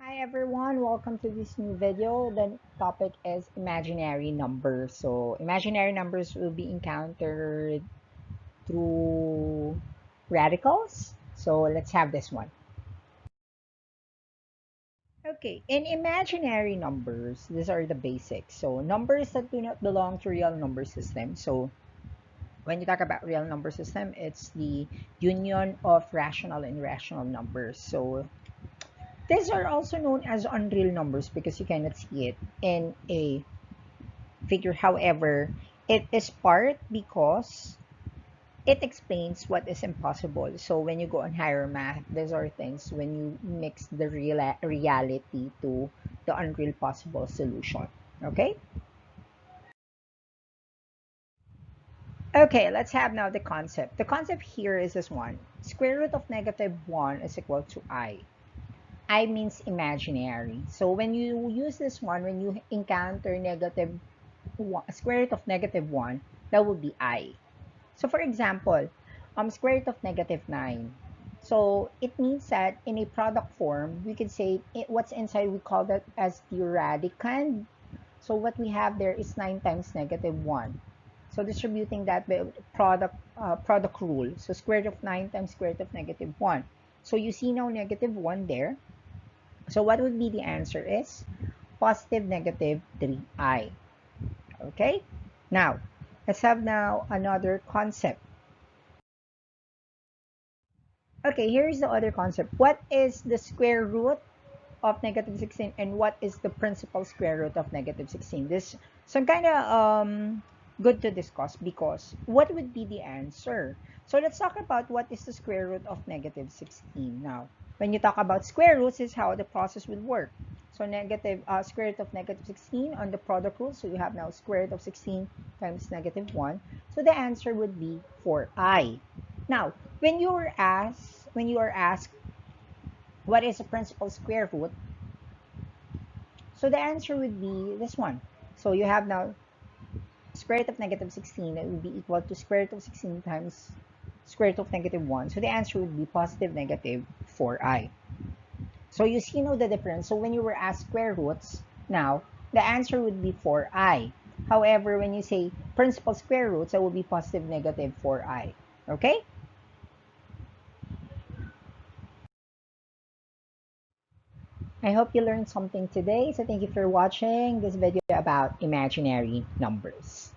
Hi everyone, welcome to this new video. The topic is imaginary numbers. So imaginary numbers will be encountered through radicals. So let's have this one. Okay, in imaginary numbers, these are the basics. So numbers that do not belong to real number system. So when you talk about real number system, it's the union of rational and irrational numbers. So these are also known as unreal numbers because you cannot see it in a figure. However, it is part because it explains what is impossible. So when you go on higher math, these are things when you mix the reality to the unreal possible solution. Okay? Okay, let's have now the concept. The concept here is this one. Square root of negative 1 is equal to I. I means imaginary. So when you use this one, when you encounter negative one, square root of negative 1, that would be I. So for example, square root of negative 9. So it means that in a product form, we could say what's inside, we call that as the radicand. So what we have there is 9 times negative 1. So distributing that by product rule. So square root of 9 times square root of negative 1. So you see now negative 1 there. So what would be the answer is positive negative 3i. Okay? Now, let's have now another concept. Okay, here's the other concept. What is the square root of negative 16 and what is the principal square root of negative 16? This some kind of good to discuss because what would be the answer? So let's talk about what is the square root of negative 16 now. When you talk about square roots is how the process would work. So negative square root of negative 16 on the product rule. So you have now square root of 16 times negative 1. So the answer would be 4i. Now, when you are asked what is the principal square root, so the answer would be this one. So you have now square root of negative 16, that would be equal to square root of 16 times square root of negative 1. So the answer would be positive negative 4i. So you see now the difference. So when you were asked square roots, now the answer would be 4i. However, when you say principal square roots, that would be positive negative 4i. Okay? I hope you learned something today. So thank you for watching this video about imaginary numbers.